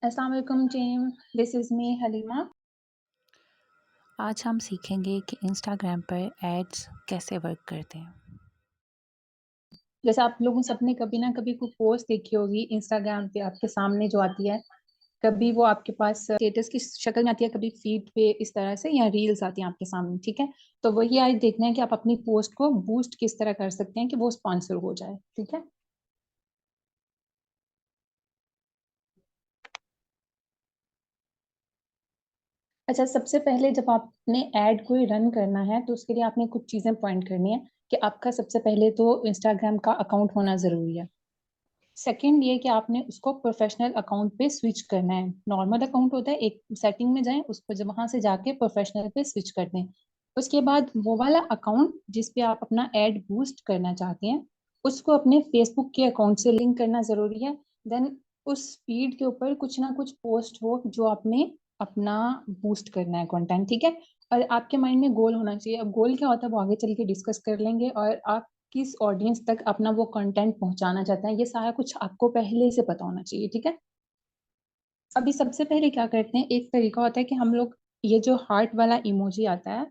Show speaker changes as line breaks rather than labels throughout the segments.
अस्सलाम वालेकुम team, this is me Halima.
आज हम सीखेंगे कि इंस्टाग्राम पर एड्स कैसे वर्क करते हैं।
जैसे आप लोगों सबने कभी ना कभी कोई पोस्ट देखी होगी इंस्टाग्राम पे आपके सामने जो आती है, कभी वो आपके पास स्टेटस की शक्ल में आती है, कभी फीड पे इस तरह से या रील्स आती हैं आपके सामने, ठीक है? तो वही आज देखना है कि आप अपनी पोस्ट को बूस्ट किस तरह कर सकते हैं कि वो स्पॉन्सर हो जाए, ठीक है? अच्छा, सबसे पहले जब आपने ऐड कोई रन करना है तो उसके लिए आपने कुछ चीज़ें पॉइंट करनी है कि आपका सबसे पहले तो इंस्टाग्राम का अकाउंट होना ज़रूरी है। सेकंड ये कि आपने उसको प्रोफेशनल अकाउंट पे स्विच करना है। नॉर्मल अकाउंट होता है, एक सेटिंग में जाएं, उसको जब वहां से जाके प्रोफेशनल पे स्विच कर दें। उसके बाद वो वाला अकाउंट जिस पे आप अपना एड बूस्ट करना चाहते हैं, उसको अपने फेसबुक के अकाउंट से लिंक करना जरूरी है। देन उस फीड के ऊपर कुछ ना कुछ पोस्ट हो जो आपने अपना बूस्ट करना है कंटेंट, ठीक है? और आपके माइंड में गोल होना चाहिए। अब गोल क्या होता है वो आगे चल के डिस्कस कर लेंगे। और आप किस ऑडियंस तक अपना वो कंटेंट पहुंचाना चाहते हैं, ये सारा कुछ आपको पहले से पता होना चाहिए, ठीक है? अभी सबसे पहले क्या करते हैं, एक तरीका होता है कि हम लोग ये जो हार्ट वाला इमोजी आता है,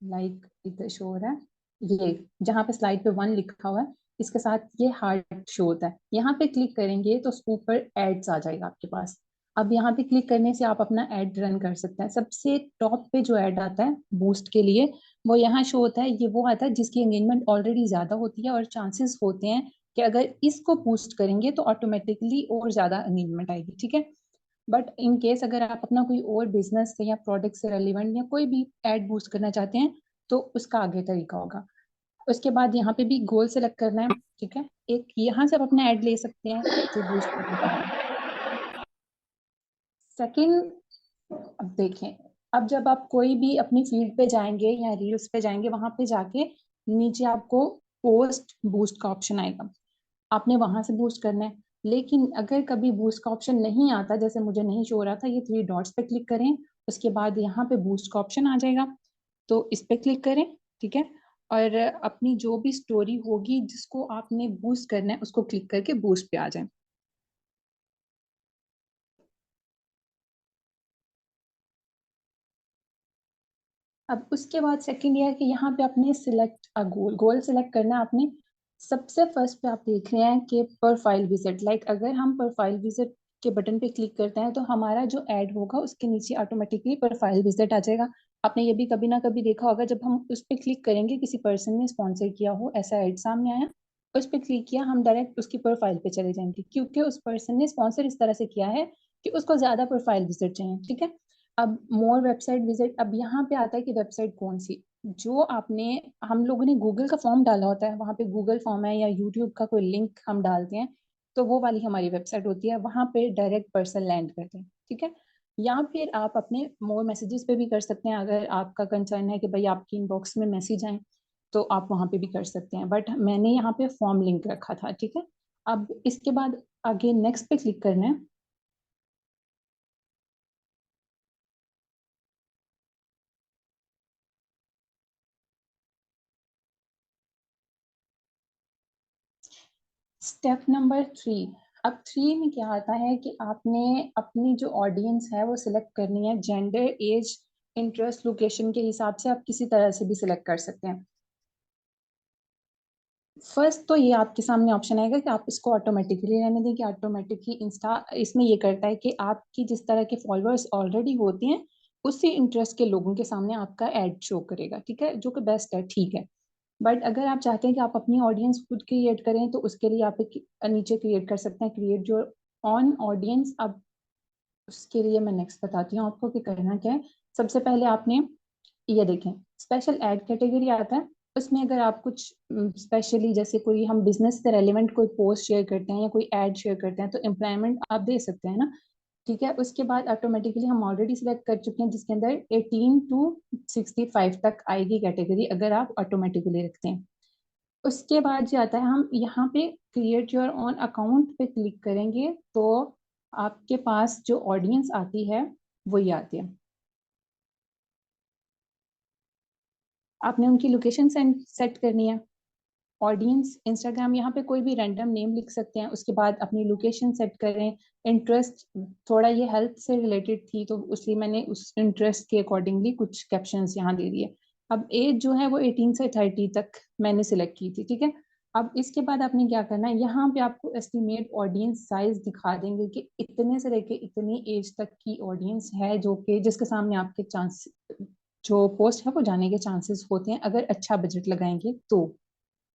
लाइक इधर शो हो रहा है, ये जहाँ पे स्लाइड पे 1 लिखा हुआ है, इसके साथ ये हार्ट शो होता है। यहाँ पे क्लिक करेंगे तो उसके ऊपर एड्स आ जाएगा आपके पास। अब यहाँ पे क्लिक करने से आप अपना एड रन कर सकते हैं। सबसे टॉप पे जो एड आता है बूस्ट के लिए, वो यहाँ शो होता है। ये वो आता है जिसकी एंगेजमेंट ऑलरेडी ज्यादा होती है और चांसेस होते हैं कि अगर इसको बूस्ट करेंगे तो ऑटोमेटिकली और ज्यादा एंगेजमेंट आएगी, ठीक है? बट इन केस अगर आप अपना कोई और बिजनेस से या प्रोडक्ट से रेलिवेंट या कोई भी एड बूस्ट करना चाहते हैं तो उसका आगे तरीका होगा। उसके बाद यहाँ पे भी गोल सेलेक्ट करना है, ठीक है? एक यहाँ से आप अपना एड ले सकते हैं जो बूस्ट करना चाहते हैं। सेकंड, अब देखें, अब जब आप कोई भी अपनी फील्ड पे जाएंगे या रील्स पे जाएंगे, वहां पे जाके नीचे आपको पोस्ट बूस्ट का ऑप्शन आएगा। आपने वहां से बूस्ट करना है। लेकिन अगर कभी बूस्ट का ऑप्शन नहीं आता, जैसे मुझे नहीं शो हो रहा था, ये 3 डॉट्स पे क्लिक करें। उसके बाद यहाँ पे बूस्ट का ऑप्शन आ जाएगा, तो इस पे क्लिक करें, ठीक है? और अपनी जो भी स्टोरी होगी जिसको आपने बूस्ट करना है उसको क्लिक करके बूस्ट पे आ जाए। अब उसके बाद सेकंड ये है कि यहाँ पे आपने select a goal, goal select करना है आपने। सबसे फर्स्ट पे आप देख रहे हैं कि प्रोफाइल विजिट, लाइक अगर हम प्रोफाइल विजिट के बटन पे क्लिक करते हैं तो हमारा जो ऐड होगा उसके नीचे ऑटोमेटिकली प्रोफाइल विजिट आ जाएगा। आपने ये भी कभी ना कभी देखा होगा, जब हम उस पर क्लिक करेंगे, किसी पर्सन ने स्पॉन्सर किया हो ऐसा ऐड सामने आया, उस पर क्लिक किया, हम डायरेक्ट उसकी प्रोफाइल पे चले जाएंगे क्योंकि उस पर्सन ने स्पॉन्सर इस तरह से किया है कि उसको ज्यादा प्रोफाइल विजिट चाहिए, ठीक है? अब मोर वेबसाइट विजिट, अब यहाँ पे आता है कि वेबसाइट कौन सी, जो आपने, हम लोगों ने गूगल का फॉर्म डाला होता है, वहां पे गूगल फॉर्म है या यूट्यूब का कोई लिंक हम डालते हैं, तो वो वाली हमारी वेबसाइट होती है, वहां पे डायरेक्ट पर्सन लैंड करते हैं, ठीक है? या फिर आप अपने मोर मैसेजेस पे भी कर सकते हैं। अगर आपका कंसर्न है कि भाई आपकी इनबॉक्स में मैसेज आए तो आप वहां पे भी कर सकते हैं, बट मैंने यहाँ पे फॉर्म लिंक रखा था, ठीक है? अब इसके बाद आगे नेक्स्ट पे क्लिक करना है। Step number 3। अब 3 में क्या आता है कि आपने अपनी जो ऑडियंस है वो सिलेक्ट करनी है। जेंडर, एज, इंटरेस्ट, लोकेशन के हिसाब से आप किसी तरह से भी सिलेक्ट कर सकते हैं। फर्स्ट तो ये आपके सामने ऑप्शन आएगा कि आप इसको ऑटोमेटिकली रहने दें, कि ऑटोमेटिक ही इंस्टा इसमें ये करता है कि आपकी जिस तरह के फॉलोअर्स ऑलरेडी होते हैं उसी इंटरेस्ट के लोगों के सामने आपका एड शो करेगा, ठीक है? जो कि बेस्ट है, ठीक है। बट अगर आप चाहते हैं कि आप अपनी ऑडियंस खुद क्रिएट करें तो उसके लिए आप नीचे क्रिएट कर सकते हैं, क्रिएट योर ऑन ऑडियंस। अब उसके लिए मैं नेक्स्ट बताती हूँ आपको कि करना क्या है। सबसे पहले आपने ये देखें, स्पेशल ऐड कैटेगरी आता है। उसमें अगर आप कुछ स्पेशली, जैसे कोई हम बिजनेस से रेलिवेंट कोई पोस्ट शेयर करते हैं या कोई ऐड शेयर करते हैं तो एम्प्लॉयमेंट आप दे सकते हैं ना, ठीक है? उसके बाद ऑटोमेटिकली हम ऑलरेडी सिलेक्ट कर चुके हैं जिसके अंदर 18 to 65 तक आएगी कैटेगरी, अगर आप ऑटोमेटिकली रखते हैं। उसके बाद जो आता है, हम यहाँ पे क्रिएट योर ओन अकाउंट पे क्लिक करेंगे तो आपके पास जो ऑडियंस आती है वही आती है। आपने उनकी लोकेशन सेट करनी है। ऑडियंस इंस्टाग्राम, यहाँ पे कोई भी रैंडम नेम लिख सकते हैं, उसके बाद अपनी लोकेशन सेट करें। इंटरेस्ट, थोड़ा ये हेल्थ से रिलेटेड थी तो इसलिए मैंने उस इंटरेस्ट के अकॉर्डिंगली कुछ कैप्शंस यहाँ दे दिए। अब एज जो है वो 18 से 30 तक मैंने सिलेक्ट की थी, ठीक है। अब इसके बाद आपने क्या करना है, यहाँ पे आपको एस्टिमेट ऑडियंस साइज दिखा देंगे कि इतने से लेके इतनी एज तक की ऑडियंस है जो कि जिसके सामने आपके चांस, जो पोस्ट है वो जाने के चांसेस होते हैं अगर अच्छा बजट लगाएंगे तो,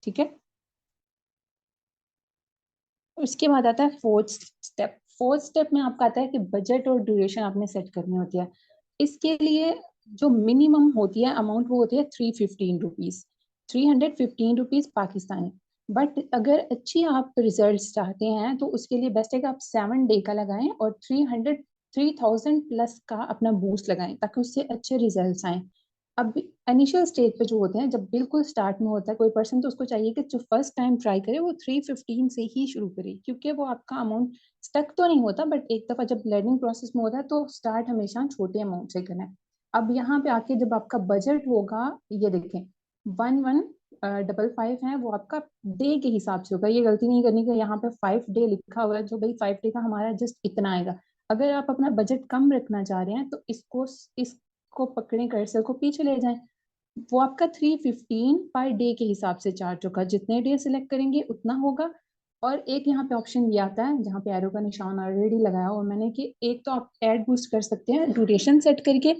ठीक है। उसके बाद आता है फोर्थ स्टेप। फोर्थ स्टेप में आपका आता है कि बजट और ड्यूरेशन आपने सेट करनी होती है। इसके लिए जो मिनिमम होती है अमाउंट वो होती है 315 रुपीज, 315 रुपीज पाकिस्तानी। बट अगर अच्छी आप रिजल्ट चाहते हैं तो उसके लिए बेस्ट है कि आप 7 डे का लगाएं और 3000 प्लस का अपना बूस्ट लगाएं ताकि उससे अच्छे रिजल्ट आए। अब इनिशियल स्टेज पे जो होते हैं, जब बिल्कुल स्टार्ट में होता है कोई पर्सन, तो उसको चाहिए कि जो फर्स्ट टाइम ट्राई करे वो 315 से ही शुरू करे, क्योंकि वो आपका अमाउंट स्टक तो नहीं होता, बट एक दफा जब लर्निंग प्रोसेस में होता है तो स्टार्ट हमेशा छोटे अमाउंट से करना है। अब यहाँ पे आके जब आपका बजट होगा, ये देखें 1155 है, वो आपका डे के हिसाब से होगा। ये गलती नहीं करनी कि यहाँ पे 5 डे लिखा हुआ है, जो भाई 5 डे का हमारा जस्ट इतना आएगा। अगर आप अपना बजट कम रखना चाह रहे हैं तो इसको पकड़े, कर्सर को पीछे ले जाएं। वो आपका 315 पर डे के हिसाब से चार्ज होगा, जितने डे सिलेक्ट करेंगे उतना होगा। और एक यहाँ पे ऑप्शन ये आता है जहाँ पे एरो का निशान ऑलरेडी लगाया हुआ मैंने, कि एक तो आप एड बूस्ट कर सकते हैं ड्यूरेशन सेट करके,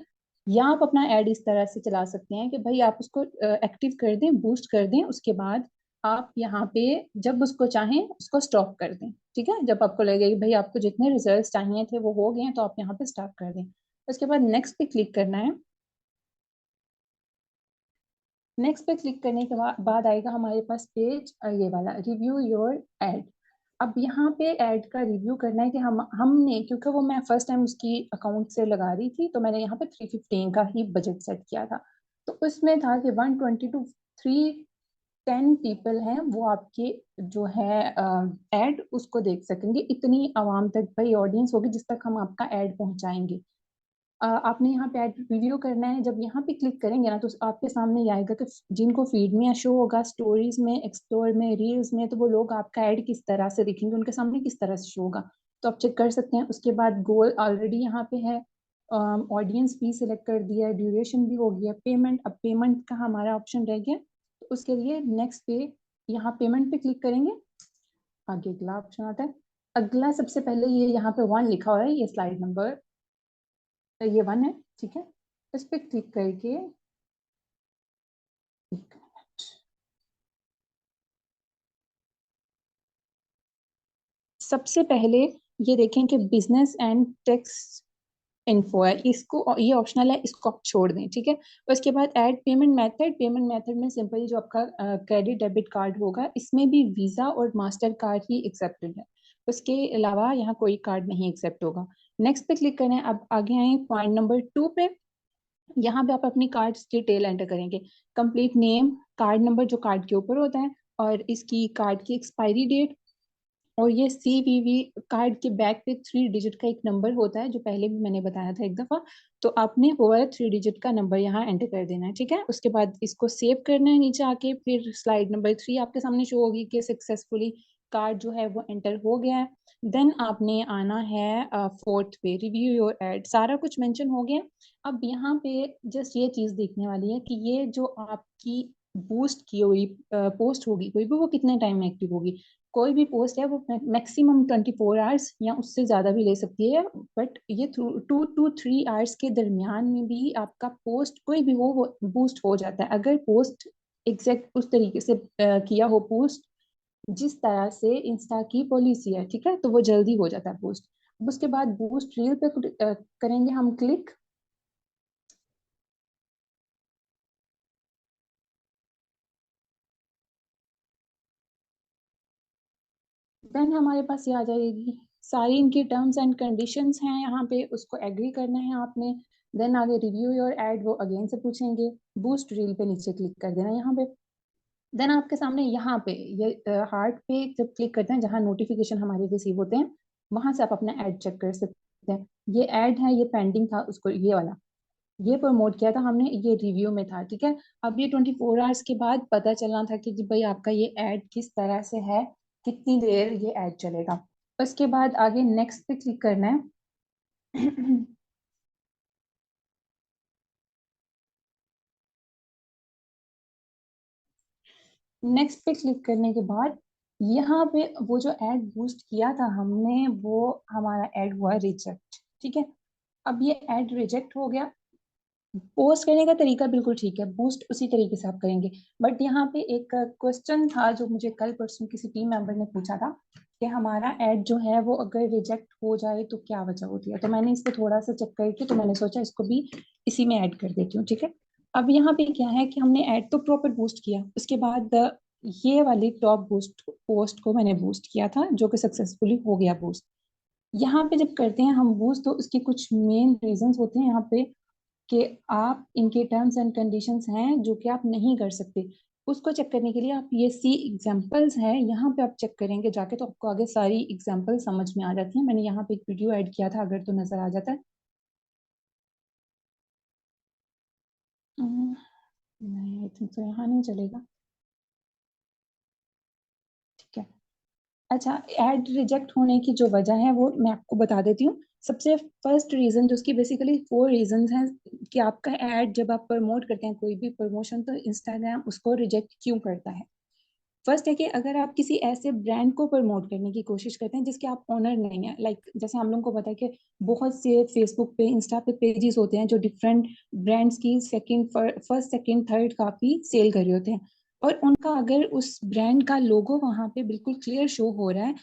या आप अपना एड इस तरह से चला सकते हैं कि भाई आप उसको एक्टिव कर दें, बूस्ट कर दें, उसके बाद आप यहाँ पे जब उसको चाहें उसको स्टॉप कर दें, ठीक है। जब आपको लगे कि भाई आपको जितने रिजल्ट्स चाहिए थे वो हो गए हैं तो आप यहाँ पे स्टॉप कर दें। उसके बाद नेक्स्ट पे क्लिक करना है। नेक्स्ट पे क्लिक करने के बाद आएगा हमारे पास पेज, ये वाला रिव्यू योर एड। अब यहाँ पे एड का रिव्यू करना है कि हमने, क्योंकि वो मैं फर्स्ट टाइम उसकी अकाउंट से लगा रही थी तो मैंने यहाँ पे 315 का ही बजट सेट किया था। तो उसमें था कि 120 टू 310 पीपल हैं वो आपके जो है एड उसको देख सकेंगे, इतनी आवाम तक भाई ऑडियंस होगी जिस तक हम आपका एड पहुंचाएंगे। आपने यहाँ पे ऐड रिव्यू करना है। जब यहाँ पे क्लिक करेंगे ना तो आपके सामने ये आएगा कि जिनको फीड में या शो होगा, स्टोरीज में, एक्सप्लोर में, रील्स में, तो वो लोग आपका ऐड किस तरह से दिखेंगे, उनके सामने किस तरह से शो होगा, तो आप चेक कर सकते हैं। उसके बाद गोल ऑलरेडी यहाँ पे है, ऑडियंस भी सिलेक्ट कर दिया है, ड्यूरेशन भी हो गया, पेमेंट, अब पेमेंट का हमारा ऑप्शन रह गया। तो उसके लिए नेक्स्ट पे यहाँ पेमेंट पे क्लिक करेंगे, आगे अगला ऑप्शन आता है। अगला सबसे पहले ये यहाँ पे 1 लिखा हुआ है, ये स्लाइड नंबर, ये 1 है, ठीक है। इस पे क्लिक करके सबसे पहले ये देखें कि बिजनेस एंड टैक्स इन्फो है, इसको, ये ऑप्शनल है, इसको आप छोड़ दें, ठीक है। उसके बाद add payment method. Payment method में सिंपली जो आपका क्रेडिट डेबिट कार्ड होगा, इसमें भी वीजा और मास्टर कार्ड ही एक्सेप्टेड है, उसके अलावा यहाँ कोई कार्ड नहीं एक्सेप्ट होगा। नेक्स्ट पे क्लिक करें। अब आगे आए पॉइंट नंबर 2 पे। यहाँ पे आप अपनी कार्ड डिटेल एंटर करेंगे, कंप्लीट नेम, कार्ड नंबर जो कार्ड के ऊपर होता है, और इसकी कार्ड की एक्सपायरी डेट, और ये सीवीवी कार्ड के बैक पे 3 डिजिट का एक नंबर होता है जो पहले भी मैंने बताया था एक दफा। तो आपने वो वाला 3 डिजिट का नंबर यहाँ एंटर कर देना है, ठीक है। उसके बाद इसको सेव करना है नीचे आके, फिर स्लाइड नंबर 3 आपके सामने शो होगी कि सक्सेसफुली कार्ड जो है वो एंटर हो गया है। देन आपने आना है फोर्थ पे, रिव्यू योर एड, सारा कुछ मेंशन हो गया। अब यहाँ पे जस्ट ये चीज देखने वाली है कि ये जो आपकी बूस्ट की हुई पोस्ट होगी कोई भी, वो कितने टाइम में एक्टिव होगी। कोई भी पोस्ट है वो मैक्सिमम 24 आवर्स या उससे ज्यादा भी ले सकती है, बट ये 2 to 3 आवर्स के दरमियान में भी आपका पोस्ट कोई भी हो वो बूस्ट हो जाता है, अगर पोस्ट एग्जैक्ट उस तरीके से किया हो पोस्ट जिस तरह से इंस्टा की पॉलिसी है, ठीक है, तो वो जल्दी हो जाता है पोस्ट। अब उसके बाद बूस्ट रील पे करेंगे हम क्लिक। देन हमारे पास ये आ जाएगी सारी इनकी टर्म्स एंड कंडीशंस हैं, यहाँ पे उसको एग्री करना है आपने। देन आगे रिव्यू योर एड, वो अगेन से पूछेंगे। बूस्ट रील पे नीचे क्लिक कर देना यहाँ पे। देन आपके सामने यहाँ पे ये हार्ट पे जब क्लिक करते हैं जहाँ नोटिफिकेशन हमारे रिसीव होते हैं, वहां से आप अपना एड चेक कर सकते हैं। ये एड है, ये पेंडिंग था उसको, ये वाला ये प्रमोट किया था हमने, ये रिव्यू में था, ठीक है। अब ये 24 आवर्स के बाद पता चलना था कि जी भाई आपका ये ऐड किस तरह से है, कितनी देर ये ऐड चलेगा। उसके बाद आगे नेक्स्ट पे क्लिक करना है। नेक्स्ट पे क्लिक करने के बाद यहाँ पे वो जो ऐड बूस्ट किया था हमने, वो हमारा ऐड हुआ रिजेक्ट, ठीक है। अब ये ऐड रिजेक्ट हो गया। पोस्ट करने का तरीका बिल्कुल ठीक है, बूस्ट उसी तरीके से आप करेंगे। बट यहाँ पे एक क्वेश्चन था जो मुझे कल परसों किसी टीम मेंबर ने पूछा था कि हमारा ऐड जो है वो अगर रिजेक्ट हो जाए तो क्या वजह होती है। तो मैंने इसको थोड़ा सा चेक करके तो मैंने सोचा इसको भी इसी में ऐड कर देती हूँ, ठीक है। अब यहाँ पे क्या है कि हमने ऐड तो प्रॉपर बूस्ट किया, उसके बाद ये वाली टॉप बूस्ट पोस्ट को मैंने बूस्ट किया था जो कि सक्सेसफुली हो गया बूस्ट। यहाँ पे जब करते हैं हम बूस्ट तो उसके कुछ मेन रीजंस होते हैं यहाँ पे कि आप इनके टर्म्स एंड कंडीशंस हैं जो कि आप नहीं कर सकते। उसको चेक करने के लिए आप ये सी एग्जांपल्स है यहाँ पे आप चेक करेंगे जाके तो आपको आगे सारी एग्जांपल समझ में आ जाती है। मैंने यहाँ पे एक वीडियो ऐड किया था, अगर तो नजर आ जाता है। नहीं, आई थिंक तो यहाँ नहीं चलेगा, ठीक है। अच्छा, एड रिजेक्ट होने की जो वजह है वो मैं आपको बता देती हूँ। सबसे फर्स्ट रीजन जो उसकी बेसिकली 4 रीजंस हैं कि आपका ऐड जब आप प्रमोट करते हैं कोई भी प्रमोशन तो इंस्टाग्राम उसको रिजेक्ट क्यों करता है। फर्स्ट है कि अगर आप किसी ऐसे ब्रांड को प्रमोट करने की कोशिश करते हैं जिसके आप ओनर नहीं है, लाइक जैसे हम लोगों को पता है कि बहुत से फेसबुक पे इंस्टा पे पेजेस होते हैं जो डिफरेंट ब्रांड्स की second first second third copy sell कर रहे होते हैं, और उनका अगर उस ब्रांड का लोगो वहां पे बिल्कुल क्लियर शो हो रहा है,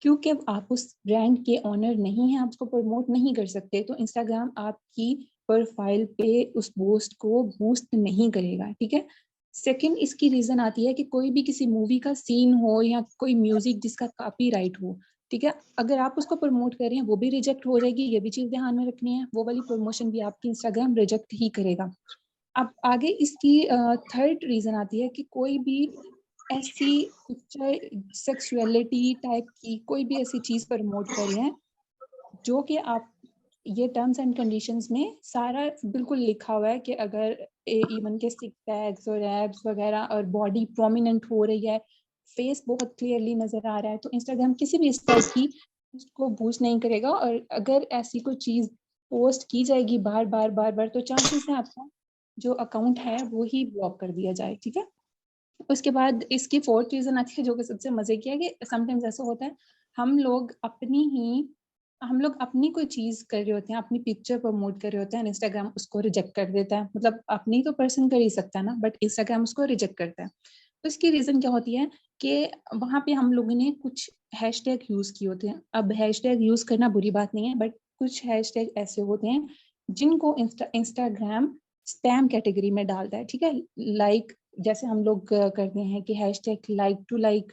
क्योंकि आप उस ब्रांड के ओनर नहीं हैं, आप उसको प्रमोट नहीं कर सकते, तो इंस्टाग्राम आपकी प्रोफाइल पे उस पोस्ट को बूस्ट नहीं करेगा, ठीक है। सेकंड इसकी रीजन आती है कि कोई भी किसी मूवी का सीन हो या कोई म्यूजिक जिसका कॉपीराइट हो, ठीक है, अगर आप उसको प्रमोट कर रहे हैं वो भी रिजेक्ट हो जाएगी, ये भी चीज ध्यान में रखनी है, वो वाली प्रमोशन भी आपकी इंस्टाग्राम रिजेक्ट ही करेगा। अब आगे इसकी थर्ड रीजन आती है कि कोई भी ऐसी पिक्चर सेक्सुअलिटी टाइप की कोई भी ऐसी चीज प्रमोट कर रहे हैं जो कि आप, ये टर्म्स एंड कंडीशंस में सारा बिल्कुल लिखा हुआ है कि अगर इवन के सिक्स पैक्स और एब्स वगैरह और बॉडी प्रोमिनेंट हो रही है, फेस बहुत क्लियरली नजर आ रहा है, तो इंस्टाग्राम किसी भी इस टाइप की उसको बूस्ट नहीं करेगा। और अगर ऐसी कोई चीज पोस्ट की जाएगी बार बार बार बार तो चांसेस है आपका जो अकाउंट है वो ही ब्लॉक कर दिया जाए, ठीक है। उसके बाद इसकी फोर्थ रीजन आती है जो कि सबसे मजे की है कि समटाइम्स ऐसा होता है हम लोग अपनी ही हम लोग अपनी कोई चीज कर रहे होते हैं, अपनी पिक्चर प्रमोट कर रहे होते हैं, इंस्टाग्राम उसको रिजेक्ट कर देता है। मतलब अपनी तो पर्सन कर ही सकता है ना, बट इंस्टाग्राम उसको रिजेक्ट करता है। तो इसकी रीजन क्या होती है कि वहां पे हम लोगों ने कुछ हैशटैग यूज किए होते हैं। अब हैशटैग यूज करना बुरी बात नहीं है, बट कुछ हैशटैग ऐसे होते हैं जिनको इंस्टाग्राम स्पैम कैटेगरी में डालता है, ठीक है। लाइक जैसे हम लोग करते हैं कि हैशटैग लाइक टू लाइक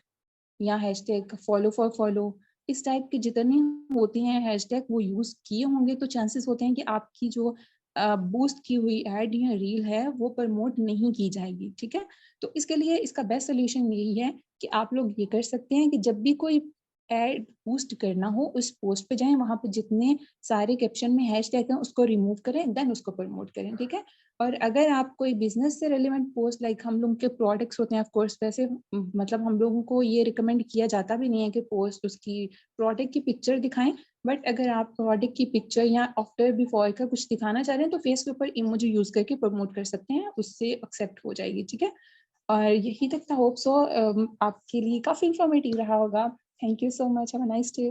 या हैशटैग फॉलो फॉर फॉलो, इस टाइप के जितने होते हैं हैशटैग वो यूज किए होंगे तो चांसेस होते हैं कि आपकी जो बूस्ट की हुई एड या रील है वो प्रमोट नहीं की जाएगी, ठीक है। तो इसके लिए इसका बेस्ट सोल्यूशन यही है कि आप लोग ये कर सकते हैं कि जब भी कोई एड बूस्ट करना हो उस पोस्ट पे जाएं, वहां पे जितने सारे कैप्शन में हैशटैग हैं उसको रिमूव करें, देन उसको प्रमोट करें, ठीक है। और अगर आप कोई बिजनेस से रिलेवेंट पोस्ट, लाइक हम लोग के प्रोडक्ट्स होते हैं ऑफ कोर्स, वैसे मतलब हम लोगों को ये रिकमेंड किया जाता भी नहीं है कि पोस्ट उसकी प्रोडक्ट की पिक्चर दिखाएं, बट अगर आप प्रोडक्ट की पिक्चर या आफ्टर बिफोर का कुछ दिखाना चाह रहे हैं तो फेस के ऊपर इमोजी यूज करके प्रमोट कर सकते हैं, उससे एक्सेप्ट हो जाएगी, ठीक है। और यही तक था, होप सो आपके लिए काफी इंफॉर्मेटिव रहा होगा। Thank you so much, have a nice day.